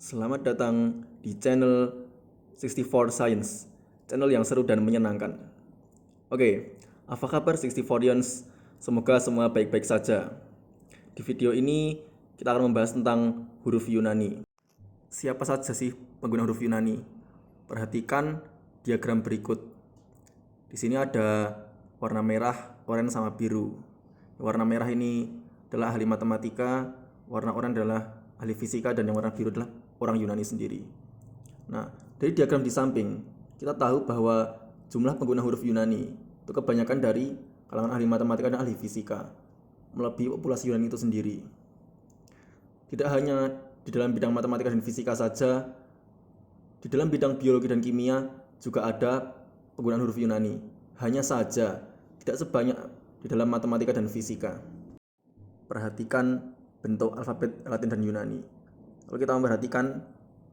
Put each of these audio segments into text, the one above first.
Selamat datang di channel 64 Science, channel yang seru dan menyenangkan. Oke, apa kabar 64ians? Semoga semua baik-baik saja. Di video ini kita akan membahas tentang huruf Yunani. Siapa saja sih pengguna huruf Yunani? Perhatikan diagram berikut. Di sini ada warna merah, oranye sama biru. Warna merah ini adalah ahli matematika, warna oranye adalah ahli fisika, dan yang warna biru adalah orang Yunani sendiri. Nah, dari diagram di samping, kita tahu bahwa jumlah pengguna huruf Yunani itu kebanyakan dari kalangan ahli matematika dan ahli fisika, melebihi populasi Yunani itu sendiri. Tidak hanya di dalam bidang matematika dan fisika saja, di dalam bidang biologi dan kimia juga ada penggunaan huruf Yunani. Hanya saja tidak sebanyak di dalam matematika dan fisika. Perhatikan bentuk alfabet Latin dan Yunani. Kalau kita memperhatikan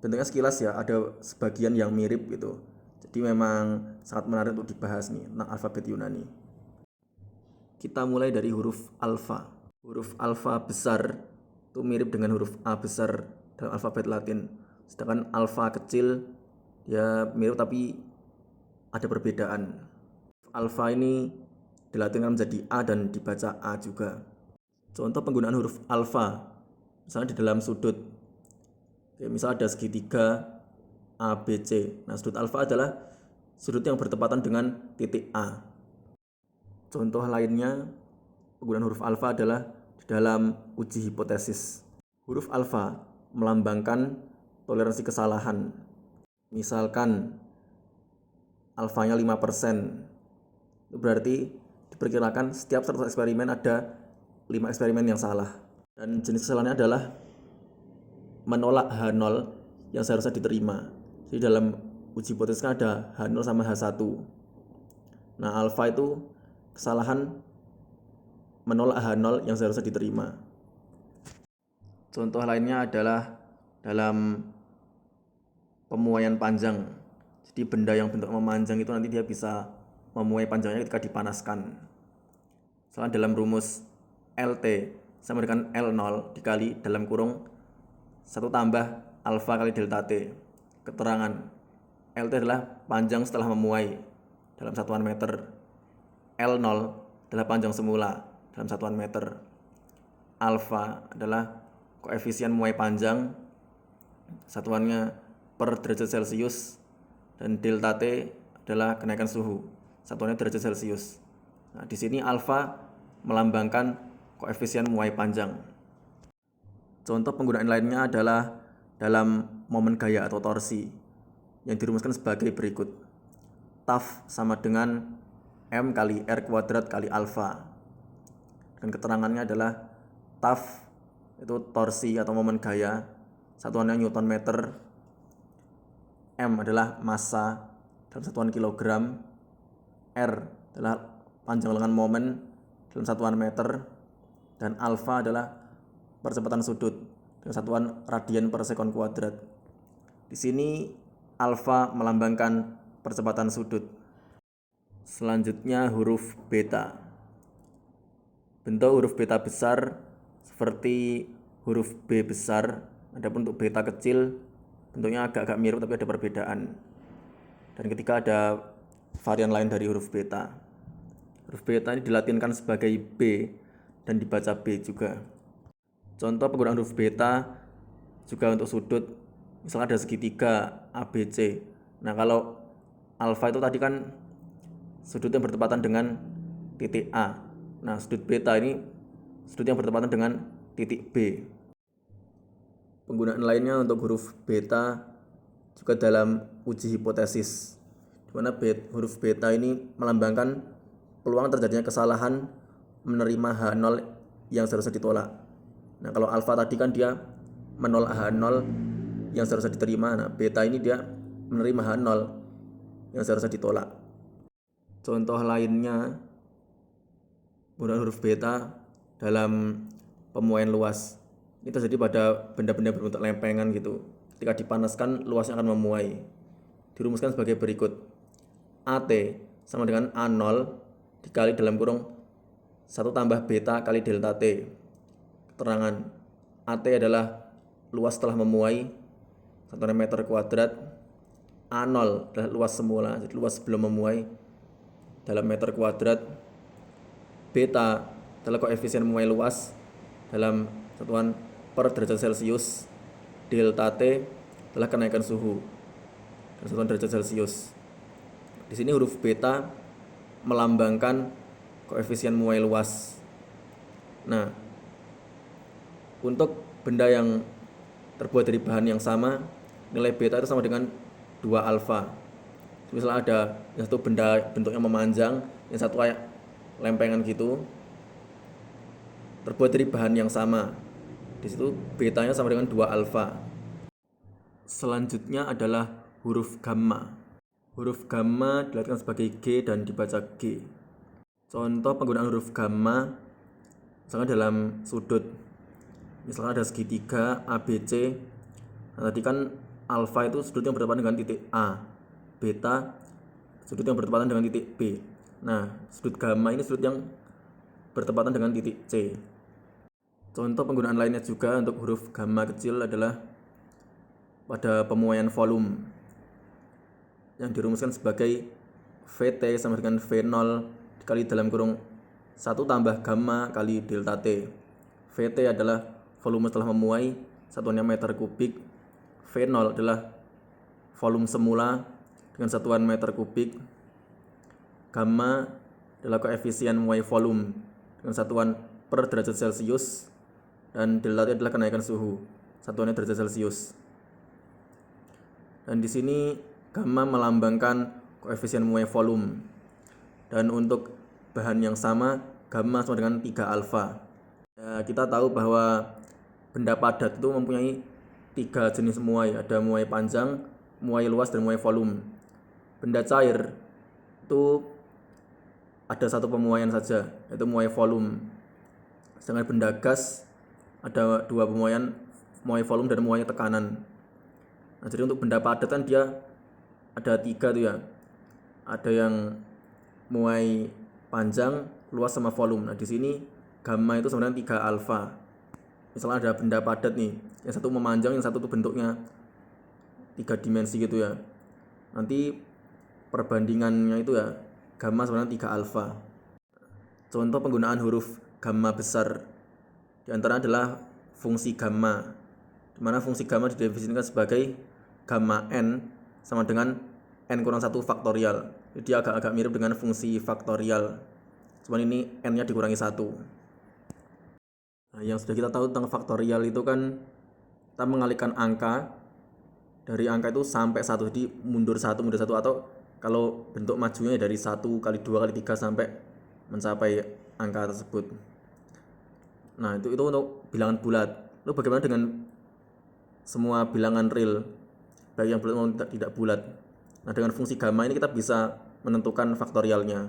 bentuknya sekilas ya, ada sebagian yang mirip gitu. Jadi memang sangat menarik untuk dibahas nih tentang alfabet Yunani. Kita mulai dari huruf alfa. Huruf alfa besar itu mirip dengan huruf A besar dalam alfabet Latin. Sedangkan alfa kecil ya mirip tapi ada perbedaan. Alfa ini dilatinkan menjadi A dan dibaca A juga. Contoh penggunaan huruf alfa, misalnya di dalam sudut. Misal ada segitiga ABC. Nah, sudut alfa adalah sudut yang bertepatan dengan titik A. Contoh lainnya, penggunaan huruf alfa adalah di dalam uji hipotesis. Huruf alfa melambangkan toleransi kesalahan. Misalkan alfanya 5%. Itu berarti diperkirakan setiap 100 eksperimen ada 5 eksperimen yang salah. Dan jenis kesalahannya adalah menolak H0 yang seharusnya diterima. Jadi dalam uji hipotesis kan ada H0 sama H1. Nah, alfa itu kesalahan menolak H0 yang seharusnya diterima. Contoh lainnya adalah dalam pemuaian panjang. Jadi benda yang bentuknya memanjang itu nanti dia bisa memuai panjangnya ketika dipanaskan. Misalnya dalam rumus LT sama dengan L0 dikali dalam kurung 1 tambah alfa kali delta T. Keterangan LT adalah panjang setelah memuai dalam satuan meter. L0 adalah panjang semula dalam satuan meter. Alfa adalah koefisien memuai panjang, satuannya per derajat Celcius, dan delta T adalah kenaikan suhu, satuannya derajat Celcius. Nah, di sini alfa melambangkan koefisien memuai panjang. Contoh penggunaan lainnya adalah dalam momen gaya atau torsi yang dirumuskan sebagai berikut. Taf sama dengan M kali R kuadrat kali alfa. Dan keterangannya adalah taf itu torsi atau momen gaya, satuannya Newton meter. M adalah massa dalam satuan kilogram. R adalah panjang lengan momen dalam satuan meter. Dan alfa adalah percepatan sudut dengan satuan radian per sekon kuadrat. Di sini alfa melambangkan percepatan sudut. Selanjutnya huruf beta. Bentuk huruf beta besar seperti huruf B besar, adapun untuk beta kecil bentuknya agak-agak mirip tapi ada perbedaan. Dan ketika ada varian lain dari huruf beta. Huruf beta ini dilatinkan sebagai B dan dibaca B juga. Contoh penggunaan huruf beta juga untuk sudut, misalnya ada segitiga ABC. Nah, kalau alfa itu tadi kan sudut yang bertepatan dengan titik A. Nah, sudut beta ini sudut yang bertepatan dengan titik B. Penggunaan lainnya untuk huruf beta juga dalam uji hipotesis, di mana huruf beta ini melambangkan peluang terjadinya kesalahan menerima H0 yang seharusnya ditolak. Nah, kalau alfa tadi kan dia menolak H0 yang seharusnya diterima. Nah, beta ini dia menerima H0 yang seharusnya ditolak. Contoh lainnya penggunaan huruf beta dalam pemuaian luas. Ini terjadi pada benda-benda berbentuk lempengan gitu. Ketika dipanaskan, luasnya akan memuai. Dirumuskan sebagai berikut. AT sama dengan A0 dikali dalam kurung 1 tambah beta kali delta T. Keterangan AT adalah luas setelah memuai, satuan meter kuadrat. A0 adalah luas semula, jadi luas sebelum memuai dalam meter kuadrat. Beta adalah koefisien memuai luas dalam satuan per derajat Celcius. Delta T adalah kenaikan suhu dalam satuan derajat Celcius. Di sini huruf beta melambangkan koefisien memuai luas. Nah, untuk benda yang terbuat dari bahan yang sama, nilai beta itu sama dengan 2 alfa. Misalnya ada yang satu benda bentuknya memanjang, yang satu kayak lempengan gitu, terbuat dari bahan yang sama. Di situ betanya sama dengan 2 alfa. Selanjutnya adalah huruf gamma. Huruf gamma dilatihkan sebagai G dan dibaca G. Contoh penggunaan huruf gamma misalnya dalam sudut. Misalnya ada segitiga ABC. Nah, tadi kan alfa itu sudut yang bertepatan dengan titik A, beta sudut yang bertepatan dengan titik B. Nah, sudut gamma ini sudut yang bertepatan dengan titik C. Contoh penggunaan lainnya juga untuk huruf gamma kecil adalah pada pemuaian volume yang dirumuskan sebagai VT sama dengan V0 dikali dalam kurung 1 tambah gamma kali delta T. VT adalah volume setelah memuai, satuannya meter kubik. V0 adalah volume semula dengan satuan meter kubik. Gamma adalah koefisien memuai volume dengan satuan per derajat Celcius. Dan delta T adalah kenaikan suhu, satuannya derajat Celcius. Dan di sini gamma melambangkan koefisien memuai volume. Dan untuk bahan yang sama, gamma sama dengan 3 alfa. Ya, kita tahu bahwa benda padat itu mempunyai 3 jenis muai, ada muai panjang, muai luas, dan muai volume. Benda cair itu ada satu pemuaian saja, yaitu muai volume. Sedangkan benda gas ada 2 pemuaian, muai volume dan muai tekanan. Nah, jadi untuk benda padat kan dia ada 3 tuh ya. Ada yang muai panjang, luas sama volume. Nah, di sini gamma itu sebenarnya 3 alfa. Misalnya ada benda padat nih, yang satu memanjang, yang satu tuh bentuknya 3 dimensi gitu ya. Nanti perbandingannya itu ya gamma sebenarnya 3 alfa. Contoh penggunaan huruf gamma besar di antara adalah fungsi gamma, di mana fungsi gamma didefinisikan sebagai gamma n sama dengan n kurang 1 faktorial. Jadi dia agak-agak mirip dengan fungsi faktorial, cuman ini n-nya dikurangi 1. Nah, yang sudah kita tahu tentang faktorial itu kan kita mengalihkan angka dari angka itu sampai 1, jadi mundur 1 atau kalau bentuk majunya dari 1 kali 2 kali 3 sampai mencapai angka tersebut. Nah, itu untuk bilangan bulat. Lalu bagaimana dengan semua bilangan real, baik yang bulat maupun tidak bulat? Nah, dengan fungsi gamma ini kita bisa menentukan faktorialnya.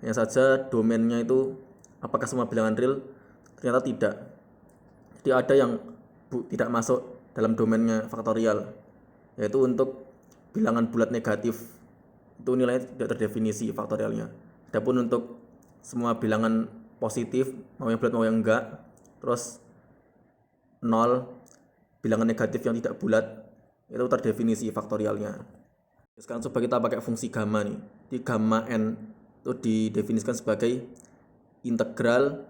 Hanya saja domainnya itu apakah semua bilangan real? Ternyata tidak. Jadi ada yang tidak masuk dalam domainnya faktorial, yaitu untuk bilangan bulat negatif. Itu nilainya tidak terdefinisi faktorialnya. Adapun untuk semua bilangan positif, mau yang bulat mau yang enggak, terus 0, bilangan negatif yang tidak bulat, itu terdefinisi faktorialnya. Sekarang coba kita pakai fungsi gamma nih. Di gamma n itu didefinisikan sebagai integral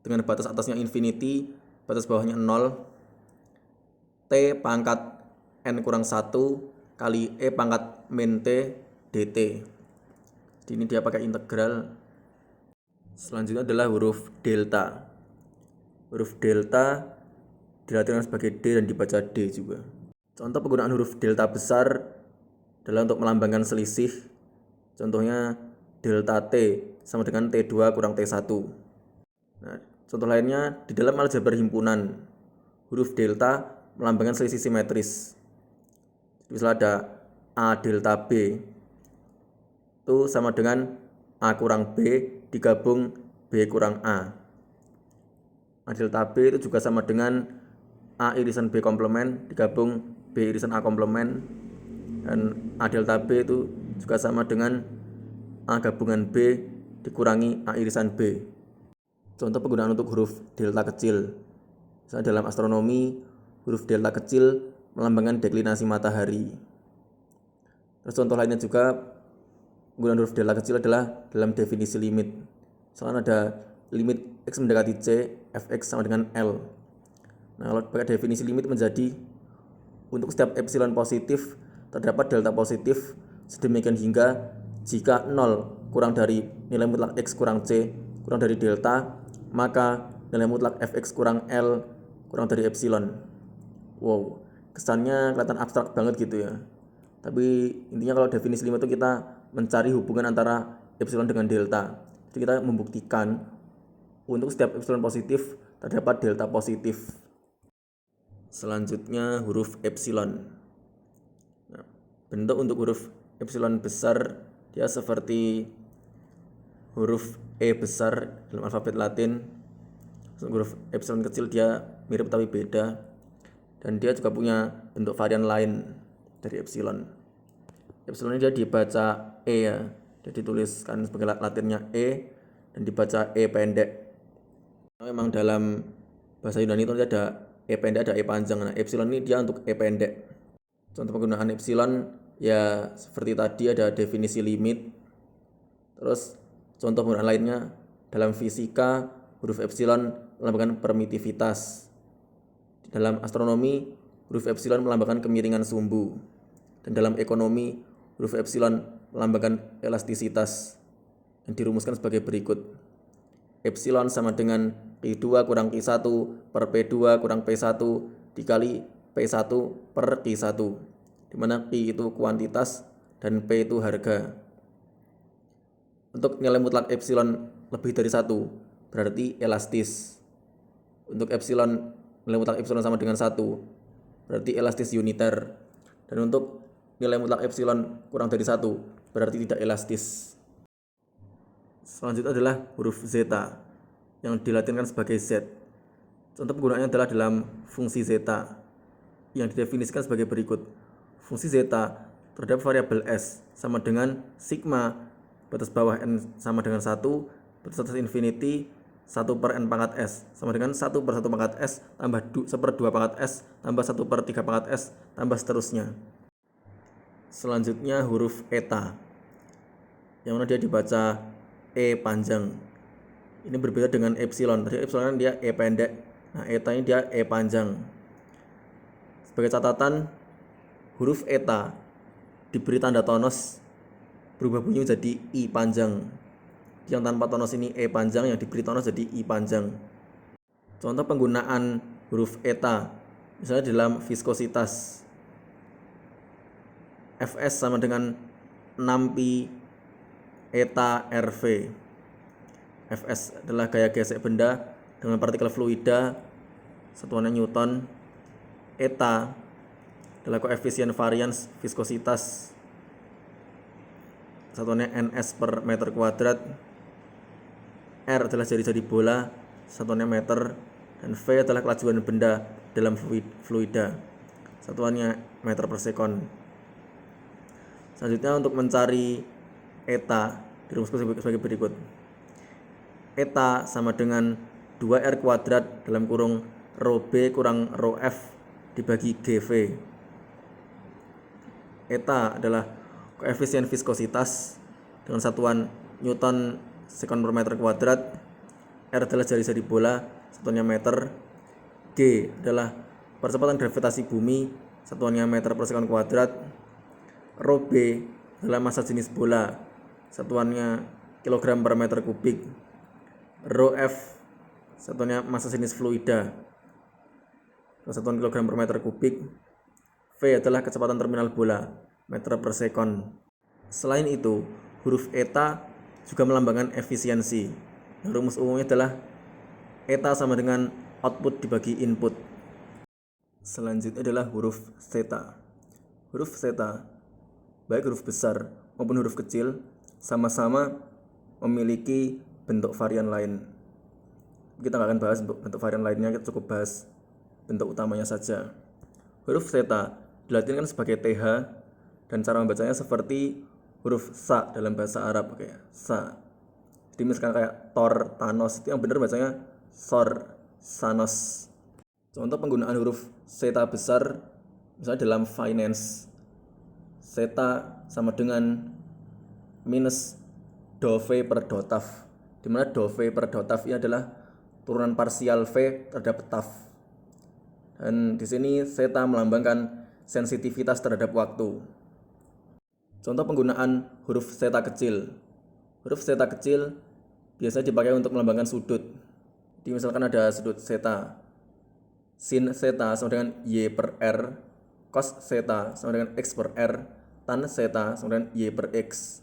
dengan batas atasnya infinity, batas bawahnya 0, T pangkat n kurang 1 kali E pangkat min T dt. Jadi ini dia pakai integral. Selanjutnya adalah huruf delta. Huruf delta diartikan sebagai D dan dibaca D juga. Contoh penggunaan huruf delta besar adalah untuk melambangkan selisih. Contohnya delta T sama dengan T2 kurang T1. Nah, contoh lainnya di dalam aljabar himpunan, huruf delta melambangkan selisih simetris. Misalnya ada A delta B itu sama dengan A kurang B digabung B kurang A. A delta B itu juga sama dengan A irisan B komplement digabung B irisan A komplement. Dan A delta B itu juga sama dengan A gabungan B dikurangi A irisan B. Contoh penggunaan untuk huruf delta kecil. Misalnya dalam astronomi, huruf delta kecil melambangkan deklinasi matahari. Terus contoh lainnya juga penggunaan huruf delta kecil adalah dalam definisi limit. Misalkan ada limit x mendekati c, fx sama dengan L. Nah, kalau pakai definisi limit menjadi untuk setiap epsilon positif terdapat delta positif sedemikian hingga jika 0 kurang dari nilai mutlak x kurang c kurang dari delta, maka nilai mutlak fx kurang L kurang dari epsilon. Wow, kesannya kelihatan abstrak banget gitu ya. Tapi intinya kalau definisi limit itu kita mencari hubungan antara epsilon dengan delta. Jadi kita membuktikan untuk setiap epsilon positif terdapat delta positif. Selanjutnya huruf epsilon. Nah, bentuk untuk huruf epsilon besar dia seperti huruf E besar dalam alfabet Latin. Huruf epsilon kecil dia mirip tapi beda, dan dia juga punya bentuk varian lain dari epsilon. Epsilon ini dia dibaca E ya, dia dituliskan sebagai Latinnya E dan dibaca E pendek. Memang dalam bahasa Yunani itu ada E pendek, ada E panjang. Nah, epsilon ini dia untuk E pendek. Contoh penggunaan epsilon ya seperti tadi ada definisi limit. Terus contoh penggunaan lainnya dalam fisika huruf epsilon melambangkan permitivitas. Dalam astronomi huruf epsilon melambangkan kemiringan sumbu. Dan dalam ekonomi huruf epsilon melambangkan elastisitas yang dirumuskan sebagai berikut. Epsilon sama dengan Q2 kurang Q1 per P2 kurang P1 dikali P1 per Q1, di mana Q itu kuantitas dan P itu harga. Untuk nilai mutlak epsilon lebih dari 1 berarti elastis. Untuk epsilon nilai mutlak epsilon sama dengan 1 berarti elastis uniter. Dan untuk nilai mutlak epsilon kurang dari 1 berarti tidak elastis. Selanjutnya adalah huruf zeta yang dilatinkan sebagai z. Contoh penggunaannya adalah dalam fungsi zeta yang didefinisikan sebagai berikut. Fungsi zeta terhadap variabel s sama dengan sigma batas bawah n sama dengan 1 batas atas infinity 1 per n pangkat s sama dengan 1 per 1 pangkat s tambah 1 per 2 pangkat s tambah 1 per 3 pangkat s tambah seterusnya. Selanjutnya huruf eta yang mana dia dibaca E panjang. Ini berbeda dengan epsilon. Tadi epsilon dia E pendek. Nah, eta ini dia E panjang. Sebagai catatan, huruf eta diberi tanda tonos berubah bunyi menjadi I panjang. Yang tanpa tonos ini E panjang, yang diberi tonos jadi I panjang. Contoh penggunaan huruf eta misalnya dalam viskositas. Fs sama dengan 6pi eta RV. Fs adalah gaya gesek benda dengan partikel fluida, satuannya Newton. Eta adalah koefisien varians viskositas, satuannya Ns per meter kuadrat. R adalah jari-jari bola, satuannya meter. Dan V adalah kelajuan benda dalam fluida, satuannya meter per sekon. Selanjutnya untuk mencari eta dirumuskan sebagai berikut. Eta sama dengan 2R kuadrat dalam kurung rho B kurang rho F dibagi GV. Eta adalah koefisien viskositas dengan satuan Newton sekon per meter kuadrat. R adalah jari-jari bola, satuannya meter. G adalah percepatan gravitasi bumi, satuannya meter per sekon kuadrat. Rho B adalah massa jenis bola, satuannya kilogram per meter kubik. Rho F satuannya massa jenis fluida, satuan kilogram per meter kubik. V adalah kecepatan terminal bola, meter per sekon. Selain itu, huruf eta juga melambangkan efisiensi. Rumus umumnya adalah eta sama dengan output dibagi input. Selanjutnya adalah huruf theta. Huruf theta, baik huruf besar maupun huruf kecil, sama-sama memiliki bentuk varian lain. Kita nggak akan bahas bentuk varian lainnya, kita cukup bahas bentuk utamanya saja. Huruf theta dilatinkan sebagai th dan cara membacanya seperti huruf sa dalam bahasa Arab, kayak sa. Jadi misalkan kayak Thor, Thanos, itu yang benar bacanya Sor, Sanos. Contoh penggunaan huruf theta besar Misalnya dalam finance, zeta sama dengan minus do V per do taf, di mana do V per do taf ini adalah turunan parsial V terhadap taf. Dan di sini zeta melambangkan sensitivitas terhadap waktu. Contoh penggunaan huruf zeta kecil. Huruf zeta kecil biasanya dipakai untuk melambangkan sudut. Jadi misalkan ada sudut zeta, sin zeta sama dengan y per r, cos zeta sama dengan x per r, tan zeta sama dengan y per x,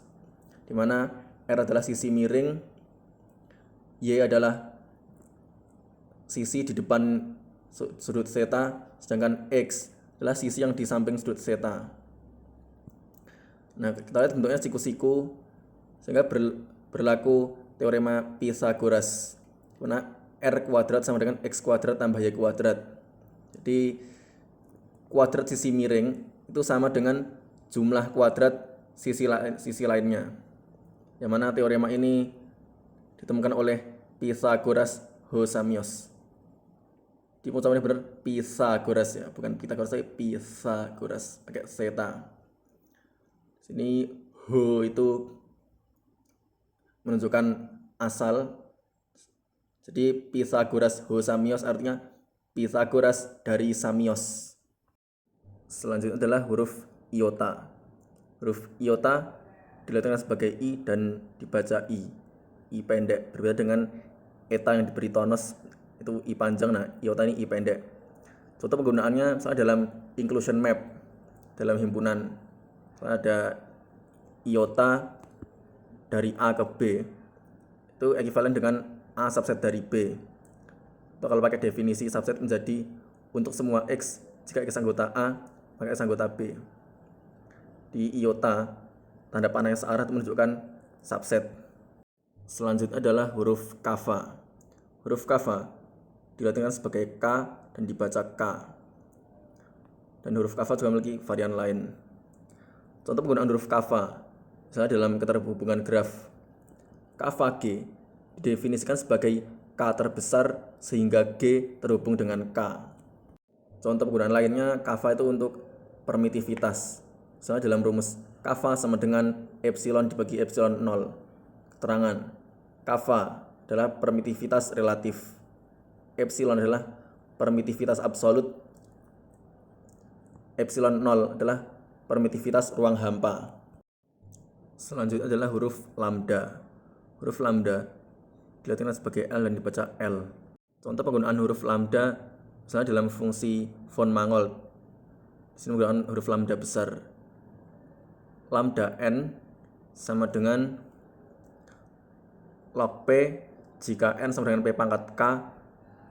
di mana r adalah sisi miring, y adalah sisi di depan sudut zeta, sedangkan x adalah sisi yang di samping sudut zeta. Nah, kita lihat bentuknya siku-siku, sehingga berlaku teorema Pythagoras, di mana r kuadrat sama dengan x kuadrat tambah y kuadrat. Jadi kuadrat sisi miring itu sama dengan jumlah kuadrat sisi lainnya. Yang mana teorema ini ditemukan oleh Pythagoras Hosamios. Di pengucapannya benar Pythagoras ya, bukan Pythagoras tapi Pythagoras pakai zeta. Sini ho itu menunjukkan asal. Jadi Pythagoras Hosamios artinya Pythagoras dari Samios. Selanjutnya adalah huruf iota. Huruf iota diletakkan sebagai i dan dibaca i. I pendek, berbeda dengan eta yang diberi tonos itu i panjang. Nah, iota ini i pendek. Contoh penggunaannya misalnya dalam inclusion map, dalam himpunan. Misalnya ada iota dari A ke B, itu ekuivalen dengan A subset dari B. Atau kalau pakai definisi subset menjadi untuk semua X, jika X anggota A, maka X anggota B. Di iota, tanda panah yang searah itu menunjukkan subset. Selanjutnya adalah huruf kapha. Huruf kapha dilatihkan sebagai K dan dibaca K. Dan huruf kapha juga memiliki varian lain. Contoh penggunaan huruf kapha, misalnya dalam keterhubungan graf. Kapha G didefinisikan sebagai K terbesar sehingga G terhubung dengan K. Contoh penggunaan lainnya, kapha itu untuk permitivitas. Misalnya dalam rumus kapha sama dengan epsilon dibagi epsilon 0. Keterangan, kapha adalah permitivitas relatif. Epsilon adalah permitivitas absolut. Epsilon 0 adalah permitivitas ruang hampa. Selanjutnya adalah huruf lambda. Huruf lambda dilatihkan sebagai L dan dibaca L. Contoh penggunaan huruf lambda misalnya dalam fungsi von Mangold. Di sini menggunakan huruf lambda besar. Lambda n sama dengan log P jika n sama dengan P pangkat K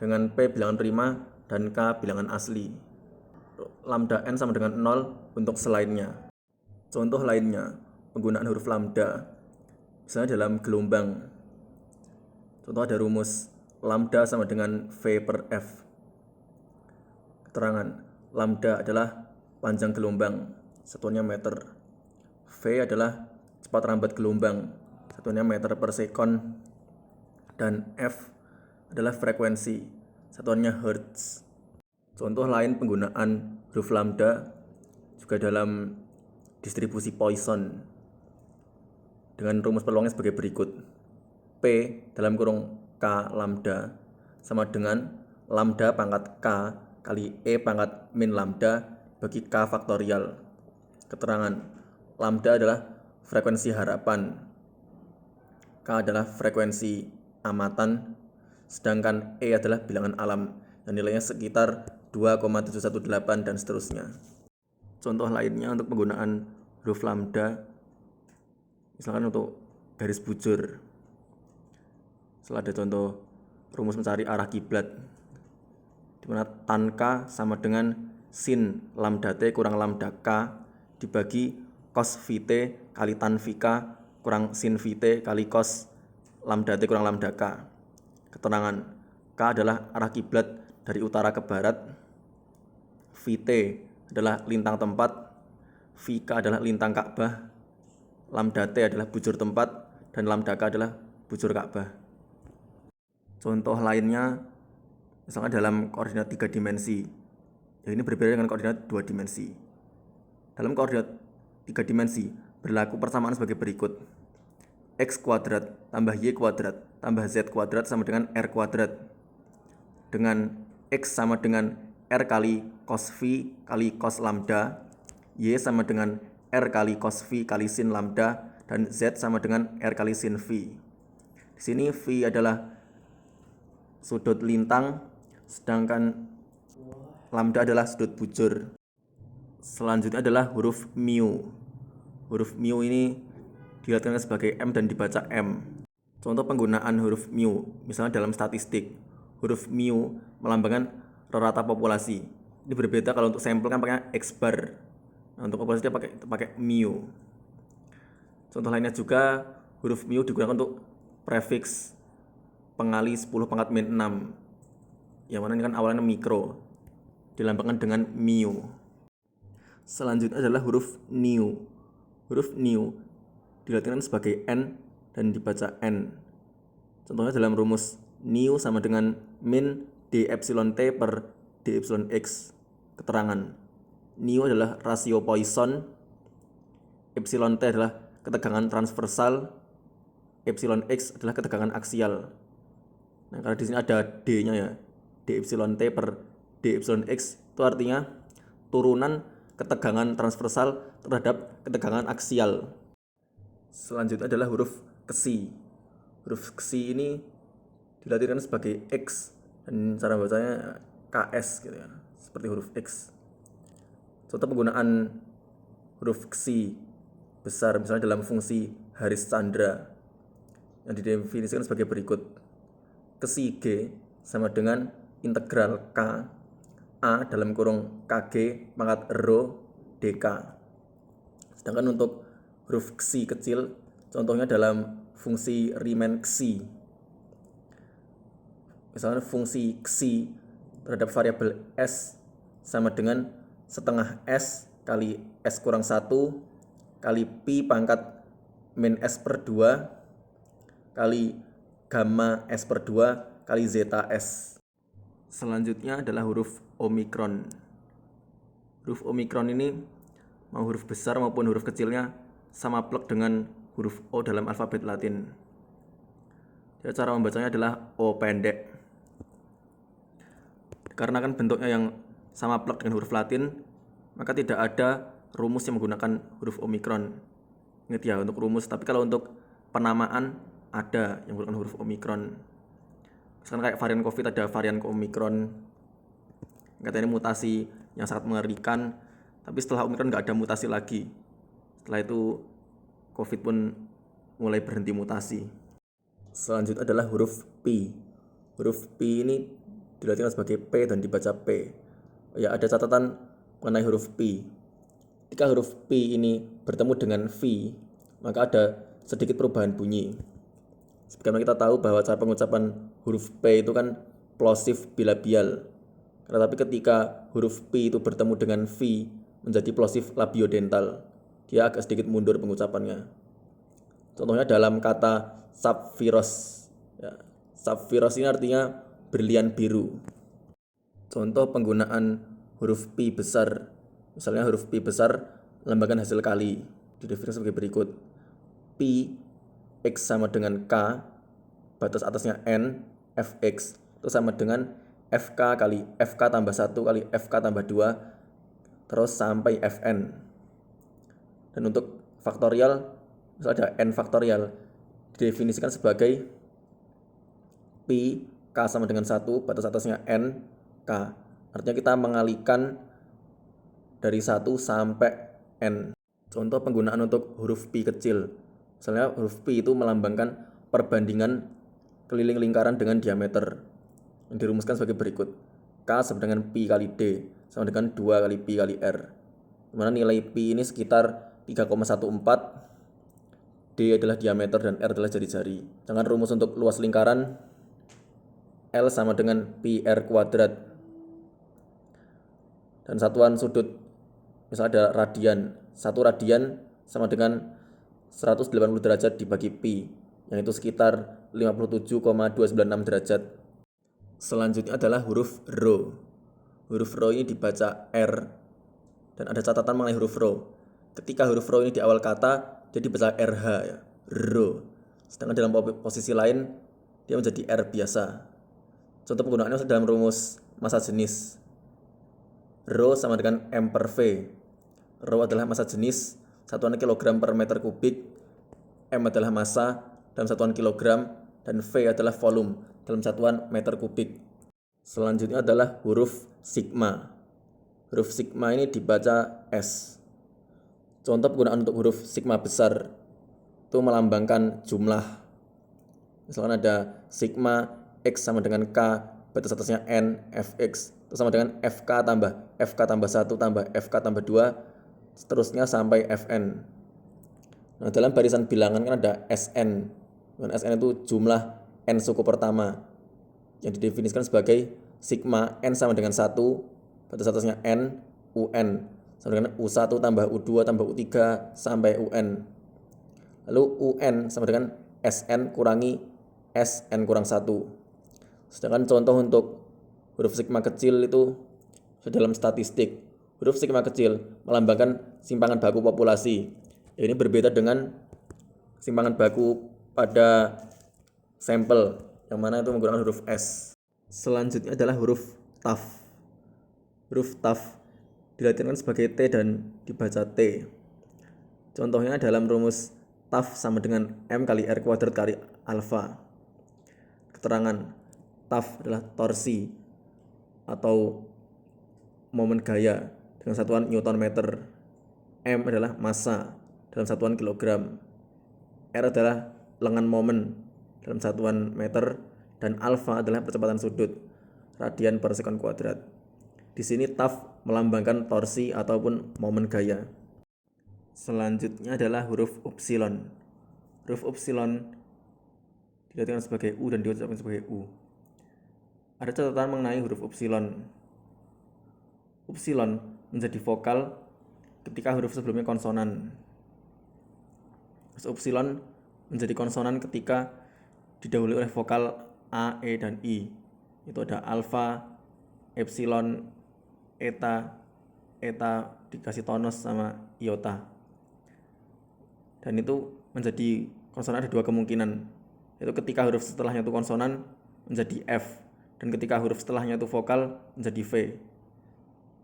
dengan P bilangan prima dan K bilangan asli. Lambda n sama dengan 0 untuk selainnya. Contoh lainnya, penggunaan huruf lambda misalnya dalam gelombang. Contoh ada rumus lambda sama dengan V per F. Keterangan, lambda adalah panjang gelombang, satuannya meter. V adalah cepat rambat gelombang, satuannya meter per sekon. Dan F adalah frekuensi, satuannya hertz. Contoh lain penggunaan huruf lambda juga dalam distribusi Poisson dengan rumus peluangnya sebagai berikut. P dalam kurung K lambda sama dengan lambda pangkat K kali E pangkat min lambda bagi K faktorial. Keterangan, lambda adalah frekuensi harapan, K adalah frekuensi amatan, sedangkan E adalah bilangan alam yang nilainya sekitar 2,718 dan seterusnya. Contoh lainnya untuk penggunaan huruf lambda, misalkan untuk garis bujur. Setelah ada contoh rumus mencari arah kiblat, di mana tan K sama dengan sin lambda T kurang lambda K dibagi cos Vt kali tan Vk kurang sin Vt kali cos lambda T kurang lambda K. Keterangan, K adalah arah kiblat dari utara ke barat, Vt adalah lintang tempat, Vk adalah lintang Ka'bah, lambda T adalah bujur tempat, dan lambda K adalah bujur Ka'bah. Contoh lainnya, misalnya dalam koordinat 3 dimensi, Yang ini berbeda dengan koordinat 2 dimensi. Dalam koordinat 3 dimensi berlaku persamaan sebagai berikut. X kuadrat tambah Y kuadrat tambah Z kuadrat sama dengan R kuadrat. Dengan X sama dengan R kali cos V kali cos lambda, Y sama dengan R kali cos V kali sin lambda, dan Z sama dengan R kali sin V. Di sini V adalah sudut lintang, sedangkan lambda adalah sudut bujur. Selanjutnya adalah huruf mu. Huruf mu ini dilihatkan sebagai M dan dibaca M. Contoh penggunaan huruf mu, misalnya dalam statistik, huruf mu melambangkan rata populasi. Ini berbeda kalau untuk sampel kan pakai X bar. Nah, untuk populasi dia pakai mu. Contoh lainnya juga huruf mu digunakan untuk prefiks pengali 10 pangkat min 6. Yang mana ini kan awalnya mikro, dilambangkan dengan mu. Selanjutnya adalah huruf nu. Huruf nu dilatihkan sebagai N dan dibaca N. Contohnya dalam rumus nu sama dengan min d epsilon t per d epsilon x. Keterangan, nu adalah rasio Poisson, epsilon t adalah ketegangan transversal, epsilon x adalah ketegangan aksial. Nah, karena di sini ada d-nya ya, d epsilon t per d epsilon x, itu artinya turunan ketegangan transversal terhadap ketegangan aksial. Selanjutnya adalah huruf ksi. Huruf ksi ini dilatihkan sebagai X dan cara bacanya KS gitu ya, seperti huruf X. Contoh penggunaan huruf ksi besar misalnya dalam fungsi Haris Chandra yang didefinisikan sebagai berikut. Ksi G sama dengan integral K A dalam kurung KG pangkat rho dk. Sedangkan untuk huruf ksi kecil, contohnya dalam fungsi Riemann ksi. Misalnya fungsi ksi terhadap variabel S sama dengan setengah S kali S kurang 1 kali pi pangkat min S per 2 kali gamma S per 2 kali zeta S. Selanjutnya adalah huruf omikron. Huruf omikron ini mau huruf besar maupun huruf kecilnya sama plek dengan huruf O dalam alfabet Latin. Jadi cara membacanya adalah O pendek. Karena kan bentuknya yang sama plek dengan huruf Latin, maka tidak ada rumus yang menggunakan huruf omikron. Ingat ya untuk rumus, tapi kalau untuk penamaan ada yang menggunakan huruf omikron. Misalkan kayak varian COVID ada varian omikron, katanya mutasi yang sangat mengerikan, tapi setelah omikron nggak ada mutasi lagi. Setelah itu COVID pun mulai berhenti mutasi. Selanjutnya adalah huruf P. Huruf P ini dilatihkan sebagai P dan dibaca P. Ya, ada catatan mengenai huruf P. Ketika huruf P ini bertemu dengan V, maka ada sedikit perubahan bunyi. Sebagaimana kita tahu bahwa cara pengucapan huruf P itu kan plosif bilabial. Tetapi ketika huruf P itu bertemu dengan V menjadi plosif labiodental, dia agak sedikit mundur pengucapannya. Contohnya dalam kata sapfiros. Ya, sapfiros ini artinya berlian biru. Contoh penggunaan huruf P besar. Misalnya huruf P besar lambangkan hasil kali. Didefinisikan sebagai berikut. P X sama dengan K, batas atasnya N, Fx itu sama dengan Fk kali Fk tambah 1 kali Fk tambah 2 terus sampai Fn. Dan untuk faktorial, misalnya ada N faktorial, didefinisikan sebagai P K sama dengan 1, batas atasnya N, K. Artinya kita mengalihkan dari 1 sampai N. Contoh penggunaan untuk huruf P kecil. Misalnya huruf P itu melambangkan perbandingan keliling lingkaran dengan diameter yang dirumuskan sebagai berikut. K sama dengan Pi kali D sama dengan 2 kali Pi kali R. Dimana nilai Pi ini sekitar 3,14. D adalah diameter dan R adalah jari-jari. Sedangkan rumus untuk luas lingkaran L sama dengan Pi R kuadrat. Dan satuan sudut misalnya ada radian. 1 radian sama dengan 180 derajat dibagi pi, yang itu sekitar 57,296 derajat. Selanjutnya adalah huruf rho. huruf rho ini dibaca R, dan ada catatan mengenai huruf rho. Ketika huruf rho ini di awal kata, dia dibaca RH ya, rho. Sedangkan dalam posisi lain, dia menjadi R biasa. Contoh penggunaannya dalam rumus massa jenis. Rho sama dengan M per V. Rho adalah massa jenis, satuan kilogram per meter kubik. M adalah massa dalam satuan kilogram, dan V adalah volume dalam satuan meter kubik. Selanjutnya adalah huruf sigma. Huruf sigma ini dibaca S. Contoh penggunaan untuk huruf sigma besar itu melambangkan jumlah. Misalkan ada sigma X sama dengan K, batas atasnya N, Fx, itu sama dengan FK tambah 1 tambah FK tambah 2, seterusnya sampai Fn. Nah, dalam barisan bilangan kan ada Sn. Dan Sn itu jumlah N suku pertama, yang didefinisikan sebagai sigma N sama dengan 1, batas atasnya N, UN, sama dengan U1 tambah U2 tambah U3 sampai UN. Lalu UN sama dengan Sn kurangi Sn kurang 1. Sedangkan contoh untuk huruf sigma kecil itu dalam statistik. Huruf sigma kecil melambangkan simpangan baku populasi. Ini berbeda dengan simpangan baku pada sampel, yang mana itu menggunakan huruf S. Selanjutnya adalah huruf taf. Huruf taf dilatinkan sebagai T dan dibaca T. Contohnya dalam rumus taf sama dengan M kali R kuadrat kali alfa. Keterangan, taf adalah torsi atau momen gaya dengan satuan Newton meter. M adalah massa dalam satuan kilogram. R adalah lengan momen dalam satuan meter, dan alfa adalah percepatan sudut radian per sekon kuadrat. Di sini taf melambangkan torsi ataupun momen gaya. Selanjutnya adalah huruf upsilon. Huruf upsilon dilatinkan sebagai U dan diucapkan sebagai U. Ada catatan mengenai huruf upsilon. Upsilon menjadi vokal ketika huruf sebelumnya konsonan. Upsilon menjadi konsonan ketika didahului oleh vokal A, E, dan I. Itu ada alfa, epsilon, eta, eta dikasih tonus sama iota. Dan itu menjadi konsonan ada dua kemungkinan. Yaitu ketika huruf setelahnya itu konsonan menjadi F, dan ketika huruf setelahnya itu vokal menjadi V.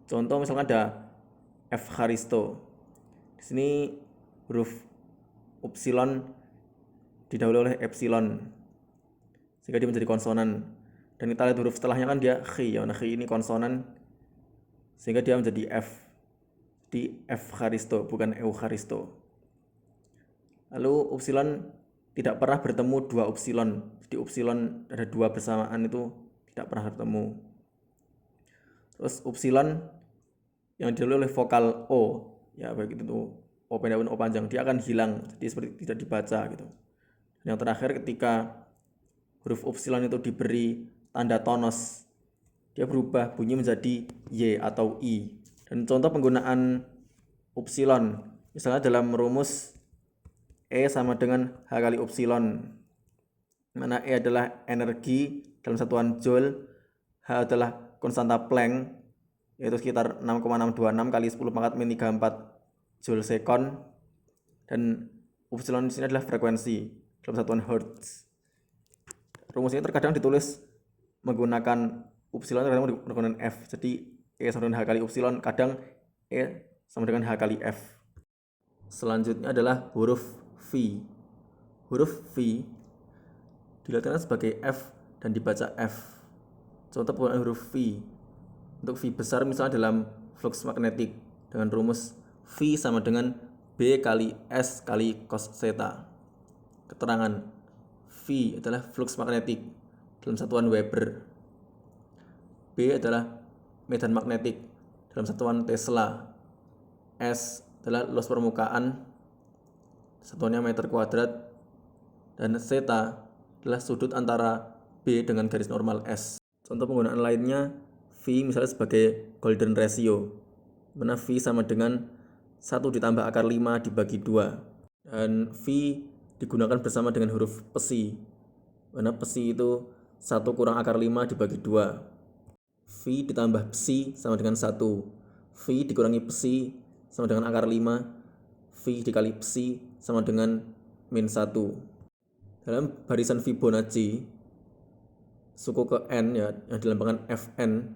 Contoh misalnya ada F Haristo. Di sini huruf upsilon didahului oleh epsilon sehingga dia menjadi konsonan, dan kita lihat huruf setelahnya kan dia khi, ya, nah khi ini konsonan sehingga dia menjadi F, di F Haristo bukan Eucharisto. Lalu upsilon tidak pernah bertemu dua upsilon, jadi upsilon ada dua bersamaan itu tidak pernah bertemu. Terus upsilon yang didahului oleh vokal O, ya baik itu O pendek maupun O panjang, dia akan hilang, jadi seperti tidak dibaca gitu. Dan yang terakhir, ketika huruf upsilon itu diberi tanda tonos, dia berubah bunyi menjadi Y atau I. Dan contoh penggunaan upsilon, misalnya dalam rumus E sama dengan H kali upsilon, mana E adalah energi dalam satuan joule, H adalah konstanta Planck, yaitu sekitar 6,626 kali 10 pangkat min 34 joule sekon, dan upsilon di sini adalah frekuensi dalam satuan hertz. Rumus ini terkadang ditulis menggunakan upsilon, terkadang menggunakan F. Jadi E sama dengan H kali upsilon, kadang E sama dengan H kali F. Selanjutnya adalah huruf V. Huruf V dilatinkan sebagai F dan dibaca F. Contoh penggunaan huruf V. Untuk V besar misalnya dalam flux magnetik dengan rumus V sama dengan B kali S kali cos theta. Keterangan, V adalah flux magnetik dalam satuan Weber. B adalah medan magnetik dalam satuan Tesla. S adalah luas permukaan, satuannya meter kuadrat, dan theta adalah sudut antara B dengan garis normal S. Contoh penggunaan lainnya, V misalnya sebagai golden ratio, mana V sama dengan 1 ditambah akar 5 dibagi 2, dan V digunakan bersama dengan huruf psi, mana psi itu 1 kurang akar 5 dibagi 2. V ditambah psi sama dengan 1. V dikurangi psi sama dengan akar 5. V dikali psi sama dengan min 1. Dalam barisan Fibonacci, suku ke N ya, yang dilambangkan Fn.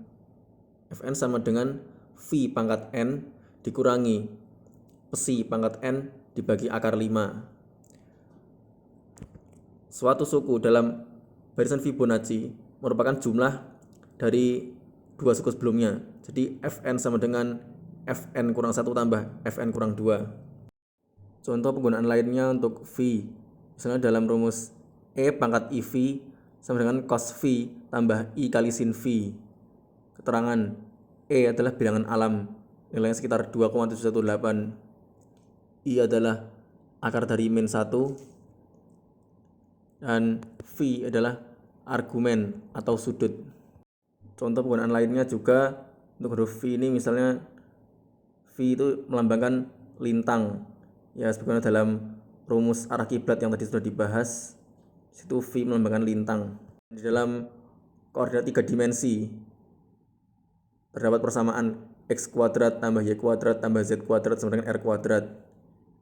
Fn sama dengan V pangkat N dikurangi psi pangkat N dibagi akar 5. Suatu suku dalam barisan Fibonacci merupakan jumlah dari dua suku sebelumnya. Jadi Fn sama dengan Fn kurang 1 tambah Fn kurang 2. Contoh penggunaan lainnya untuk V. Misalnya dalam rumus E pangkat IV sama dengan cos V tambah I kali sin V. Keterangan E adalah bilangan alam, nilainya sekitar 2,718. I adalah akar dari min 1. Dan V adalah argumen atau sudut. Contoh penggunaan lainnya juga untuk huruf V ini, misalnya V itu melambangkan lintang. Ya, sebagaimana dalam rumus arah kiblat yang tadi sudah dibahas, situ V melambangkan lintang. Di dalam koordinat 3 dimensi terdapat persamaan x kuadrat tambah y kuadrat tambah z kuadrat sama dengan r kuadrat.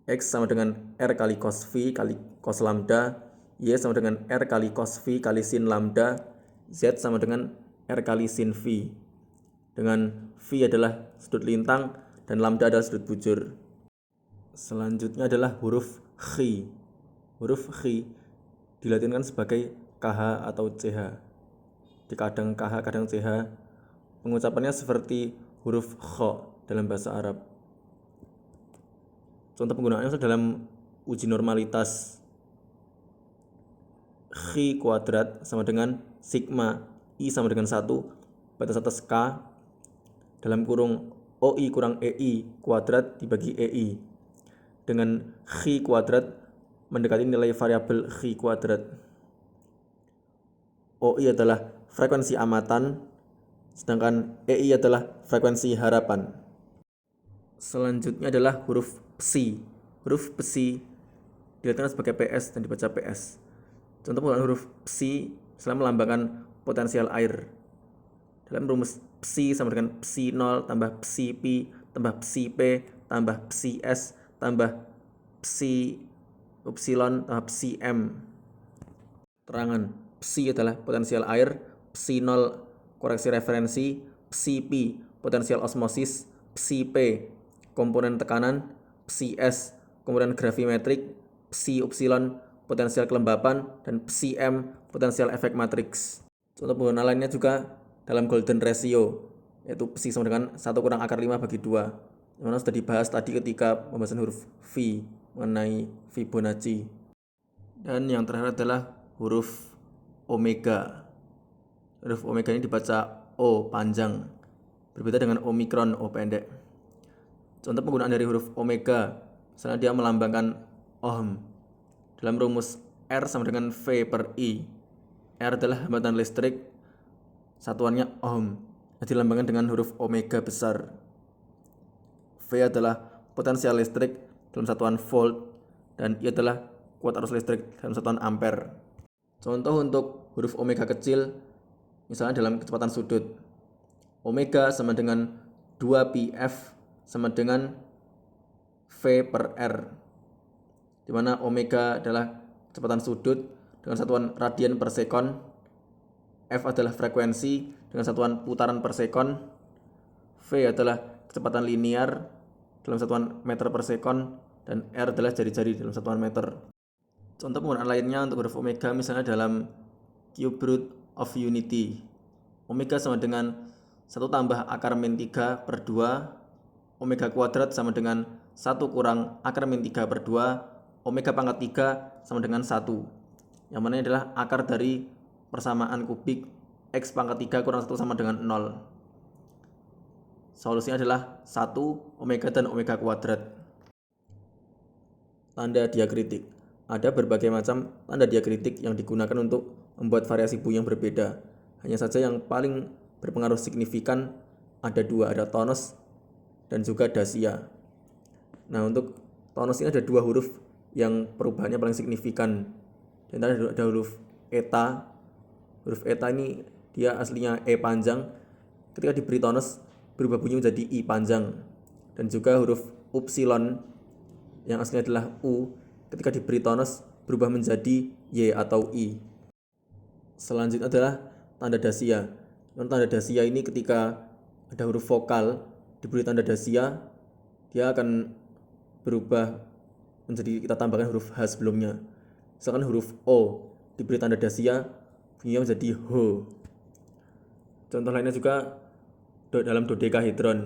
X sama dengan r kali cos V kali cos lambda, y sama dengan r kali cos V kali sin lambda, z sama dengan r kali sin V. Dengan V adalah sudut lintang dan lambda adalah sudut bujur. Selanjutnya adalah huruf X. Huruf X dilatinkan sebagai KH atau CH. Di kadang KH, kadang CH. Pengucapannya seperti huruf Kh dalam bahasa Arab. Contoh penggunaannya dalam uji normalitas. X kuadrat sama dengan sigma I sama dengan 1 batas atas K dalam kurung OI kurang EI kuadrat dibagi EI. Dengan X kuadrat mendekati nilai variabel X kuadrat. OI adalah frekuensi amatan, sedangkan EI adalah frekuensi harapan. Selanjutnya adalah huruf psi. Huruf psi dilatinkan sebagai PS dan dibaca PS. Contoh penggunaan huruf psi selalu melambangkan potensial air. Dalam rumus psi sama dengan psi 0 tambah psi pi tambah psi p tambah psi s tambah psi epsilon tambah psi m. Terangan psi adalah potensial air, psi 0 koreksi referensi, psi pi potensial osmosis, psi p komponen tekanan, psi s komponen gravimetrik, psi epsilon potensial kelembapan, dan psi m potensial efek matriks. Contoh penggunaan lainnya juga dalam golden ratio, yaitu psi sama dengan 1 kurang akar 5 bagi 2, yang mana sudah dibahas tadi ketika pembahasan huruf V mengenai Fibonacci. Dan yang terakhir adalah huruf omega. Huruf omega ini dibaca O panjang, berbeda dengan omikron O pendek. Contoh penggunaan dari huruf omega, misalnya dia melambangkan ohm. Dalam rumus R sama dengan V per I. R adalah hambatan listrik, satuannya ohm, dilambangkan dengan huruf omega besar. V adalah potensial listrik dalam satuan volt, dan I adalah kuat arus listrik dalam satuan ampere. Contoh untuk huruf omega kecil, misalnya dalam kecepatan sudut. Omega sama dengan 2πf sama dengan V per R, di mana omega adalah kecepatan sudut dengan satuan radian per sekon, F adalah frekuensi dengan satuan putaran per sekon, V adalah kecepatan linear dalam satuan meter per sekon, dan R adalah jari-jari dalam satuan meter. Contoh penggunaan lainnya untuk huruf omega misalnya dalam cube root of unity. Omega sama dengan 1 tambah akar min 3 per 2, omega kuadrat sama dengan 1 kurang akar min 3 per 2, omega pangkat 3 sama dengan 1, yang mana adalah akar dari persamaan kubik x pangkat 3 kurang 1 sama dengan 0. Solusinya adalah 1, omega dan omega kuadrat. Tanda diakritik. Ada berbagai macam tanda diakritik yang digunakan untuk membuat variasi bunyi yang berbeda. Hanya saja yang paling berpengaruh signifikan ada dua, ada tonus dan juga dasia. Nah, untuk tonus ini ada dua huruf yang perubahannya paling signifikan. Dan ada huruf eta. Huruf eta ini dia aslinya E panjang, ketika diberi tones berubah bunyi menjadi I panjang. Dan juga huruf upsilon yang aslinya adalah U ketika diberi tones berubah menjadi Y atau I. Selanjutnya adalah tanda dasia. Tanda dasia ini ketika ada huruf vokal diberi tanda dasia, dia akan berubah menjadi kita tambahkan huruf H sebelumnya. Misalkan huruf O diberi tanda dasia, bunyinya menjadi Ho. Contoh lainnya juga dalam dodekahedron.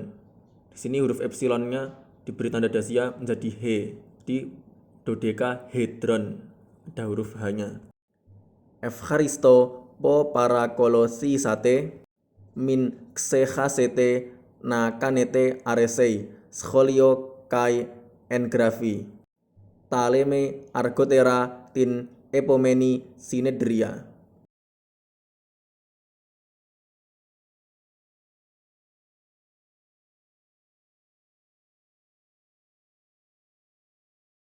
Di sini huruf epsilonnya diberi tanda dasia menjadi He. Di dodekahedron ada huruf H-nya. Evharisto po parakolosisate min xehasete na kanete aresei scholio kai engrafi taleme argotera tin epomeni sinedria.